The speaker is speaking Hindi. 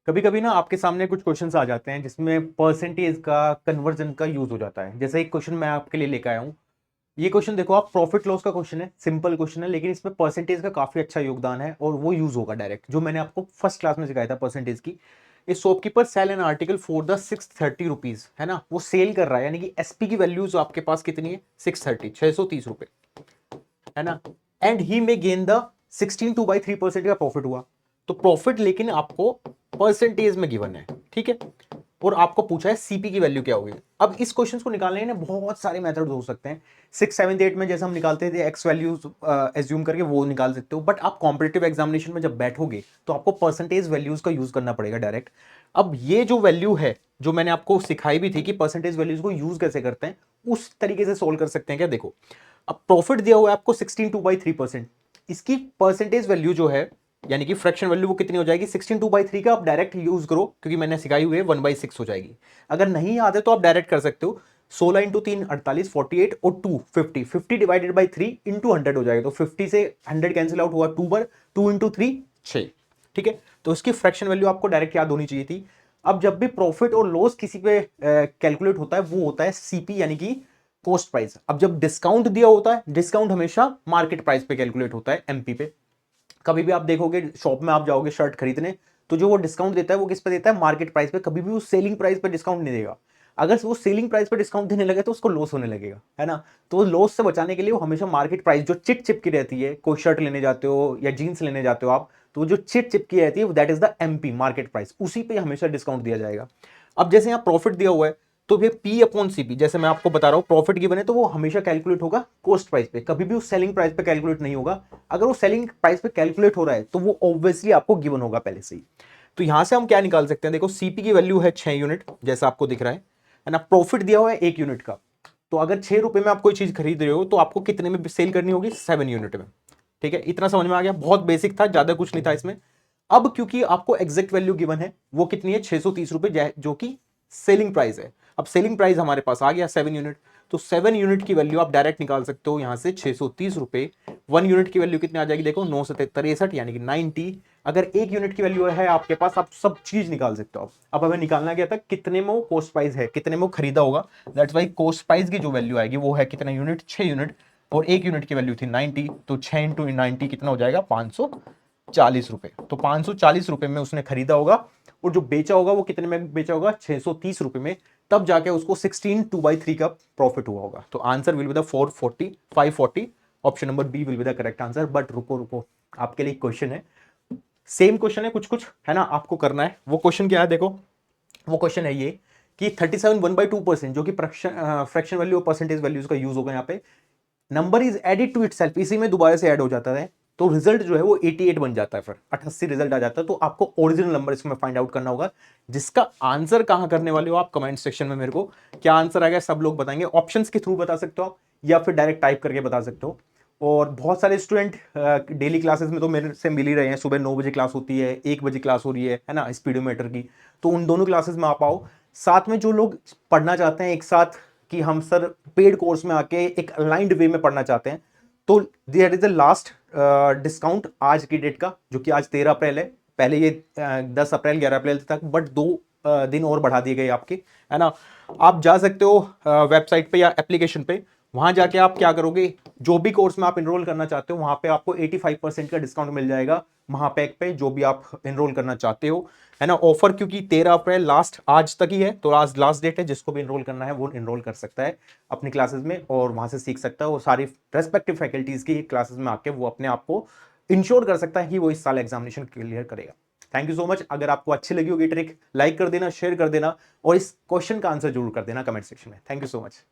कभी कभी ना आपके सामने कुछ क्वेश्चंस आ जाते हैं जिसमें परसेंटेज का कन्वर्जन का यूज हो जाता है। जैसे एक क्वेश्चन मैं आपके लिए लेकर आया हूँ। ये क्वेश्चन देखो, आप प्रॉफिट लॉस का क्वेश्चन है, सिंपल क्वेश्चन है, लेकिन इसमें परसेंटेज का काफी अच्छा योगदान है और वो यूज होगा डायरेक्ट, जो मैंने आपको फर्स्ट क्लास में सिखाया था परसेंटेज की। ये shopkeeper sell an article for the 630 rupees, है ना, वो सेल कर रहा है, यानी कि एसपी की वैल्यू जो आपके पास कितनी है, 630 है ना। एंड ही में गेन द 16 2/3% का प्रॉफिट हुआ। तो प्रॉफिट लेकिन आपको परसेंटेज में गिवन है, ठीक है। और आपको पूछा है सीपी की वैल्यू क्या होगी। अब इस क्वेश्चन को निकालने के ना बहुत सारे मेथड्स हो सकते हैं। 6 7 8 में जैसे हम निकालते थे एक्स वैल्यू एज्यूम करके, वो निकाल सकते हो। बट आप कॉम्पिटेटिव एग्जामिनेशन में जब बैठोगे तो आपको परसेंटेज वैल्यूज का यूज करना पड़ेगा डायरेक्ट। अब ये जो वैल्यू है, जो मैंने आपको सिखाई भी थी कि परसेंटेज वैल्यूज को यूज कैसे करते हैं, उस तरीके से सोल्व कर सकते हैं क्या। देखो, अब प्रॉफिट दिया हुआ है आपको 16 2/3%। इसकी परसेंटेज वैल्यू जो है, यानी कि फ्रैक्शन वैल्यू, वो कितनी हो जाएगी, 16 2/3 का आप डायरेक्ट यूज करो, क्योंकि मैंने सिखाई हुई है 1/6 हो जाएगी। अगर नहीं याद है तो आप डायरेक्ट कर सकते हो। 16 × 3 48, 48 और 2 50, 50 डिवाइडेड बाई 3 इंटू 100 हो जाएगा। तो 50 से 100 कैंसिल आउट हुआ 2 बार, 2 × 3 6, ठीक है। तो इसकी फ्रैक्शन वैल्यू आपको डायरेक्ट याद होनी चाहिए थी। अब जब भी प्रॉफिट और लॉस किसी पे कैलकुलेट होता है, वो होता है सीपी, यानी कि कॉस्ट प्राइस। अब जब डिस्काउंट दिया होता है, डिस्काउंट हमेशा मार्केट प्राइस पे कैलकुलेट होता है, एमपी पे। कभी भी आप देखोगे शॉप में आप जाओगे शर्ट खरीदने, तो जो वो डिस्काउंट देता है वो किस पे देता है, मार्केट प्राइस पे। कभी भी वो सेलिंग प्राइस पे डिस्काउंट नहीं देगा। अगर वो सेलिंग प्राइस पे डिस्काउंट देने लगे तो उसको लॉस होने लगेगा, है ना। तो लॉस से बचाने के लिए वो हमेशा मार्केट प्राइस जो चिट चिपकी रहती है, कोई शर्ट लेने जाते हो या जीन्स लेने जाते हो आप, तो जो चिट चिपकी रहती है that is the MP, market price, उसी पे हमेशा डिस्काउंट दिया जाएगा। अब जैसे यहाँ प्रॉफिट दिया हुआ है, तो ये पी अपॉन सीपी, जैसे मैं आपको बता रहा हूं प्रॉफिट की बने, तो वो हमेशा कैलकुलेट होगा कॉस्ट प्राइस पे, कभी भी उस सेलिंग प्राइस पे कैलकुलेट नहीं होगा। अगर वो सेलिंग प्राइस पे कैलकुलेट हो रहा है तो वो ऑब्वियसली आपको गिवन होगा पहले से ही। तो यहां से हम क्या निकाल सकते हैं, देखो सीपी की वैल्यू है 6 यूनिट, जैसा आपको दिख रहा है ना। प्रॉफिट दिया हुआ है 1 यूनिट का। तो अगर 6 रुपए में आप कोई चीज खरीद रहे हो तो आपको कितने में सेल करनी होगी, 7 यूनिट में, ठीक है। इतना समझ में आ गया, बहुत बेसिक था, ज्यादा कुछ नहीं था इसमें। अब क्योंकि आपको एग्जैक्ट वैल्यू गिवन है, वो कितनी है, 630 रुपए, जो कि सेलिंग प्राइस है। अब सेलिंग प्राइस हमारे पास आ गया 7 यूनिट। तो 7 यूनिट की वैल्यू आप डायरेक्ट निकाल सकते हो यहां से, 630 रुपए। 1 यूनिट की वैल्यू कितनी आ जाएगी, देखो 9 यानी कि 90। अगर 1 यूनिट की वैल्यू है आपके पास, आप सब चीज निकाल सकते हो। अब हमें निकालना गया था कितने में वो कॉस्ट प्राइस है, कितने में वो खरीदा होगा। दैट्स वाई कॉस्ट प्राइस की जो वैल्यू आएगी वो है कितना यूनिट, 6 यूनिट। और 1 यूनिट की वैल्यू थी 90, तो 6 इंटू 90 कितना हो जाएगा, 540 रुपए। तो 540 रुपए में उसने खरीदा होगा, और जो बेचा होगा वो कितने में बेचा होगा, 630 रुपए में। तब जाके उसको 16 2/3 का प्रॉफिट हुआ होगा। तो answer will be the 440 540। Option number B will be the correct answer. But रुको रुको, आपके लिए क्वेश्चन है, सेम क्वेश्चन है, कुछ कुछ है ना, आपको करना है। वो क्वेश्चन क्या है, देखो वो क्वेश्चन है ये कि 37 1/2%, जो कि फ्रैक्शन वैल्यू और परसेंटेज वैल्यूज का यूज होगा यहाँ पे। Number is added to itself, इसी में दोबारा से ऐड हो जाता है, तो रिजल्ट जो है वो 88 बन जाता है, फिर 88 रिजल्ट आ जाता है। तो आपको ओरिजिनल नंबर इसमें फाइंड आउट करना होगा। जिसका आंसर कहां करने वाले हो आप, कमेंट सेक्शन में मेरे को क्या आंसर आ गया सब लोग बताएंगे। ऑप्शंस के थ्रू बता सकते हो आप, या फिर डायरेक्ट टाइप करके बता सकते हो। और बहुत सारे स्टूडेंट डेली क्लासेस में तो मेरे से मिल ही रहे हैं। सुबह 9 बजे क्लास होती है, 1 बजे क्लास हो रही है ना, स्पीडोमीटर की। तो उन दोनों क्लासेस में आप आओ। साथ में जो लोग पढ़ना चाहते हैं एक साथ, कि हम सर पेड कोर्स में आके एक अलाइंड वे में पढ़ना चाहते हैं, तो there is the last discount आज की डेट का, जो कि आज 13 अप्रैल है। पहले ये 10 अप्रैल 11 अप्रैल तक, बट 2 दिन और बढ़ा दिए गए आपके, है ना। आप जा सकते हो वेबसाइट पे या एप्लीकेशन पे, वहां जाके आप क्या करोगे, जो भी कोर्स में आप इनरोल करना चाहते हो वहां पे आपको 85% का डिस्काउंट मिल जाएगा महापैक पे, जो भी आप इनरोल करना चाहते हो, है ना। ऑफर क्योंकि 13 अप्रैल लास्ट आज तक ही है, तो आज लास्ट डेट है। जिसको भी इनरोल करना है वो इनरोल कर सकता है अपनी क्लासेस में, और वहां से सीख सकता है, और सारी रेस्पेक्टिव फैकल्टीज की क्लासेस में आके वो अपने आप को इंश्योर कर सकता है कि वो इस साल एग्जामिनेशन क्लियर करेगा। Thank you so much. अगर आपको अच्छी लगी होगी ट्रिक, लाइक कर देना, शेयर कर देना, और इस क्वेश्चन का आंसर जरूर कर देना कमेंट सेक्शन में। Thank you so much.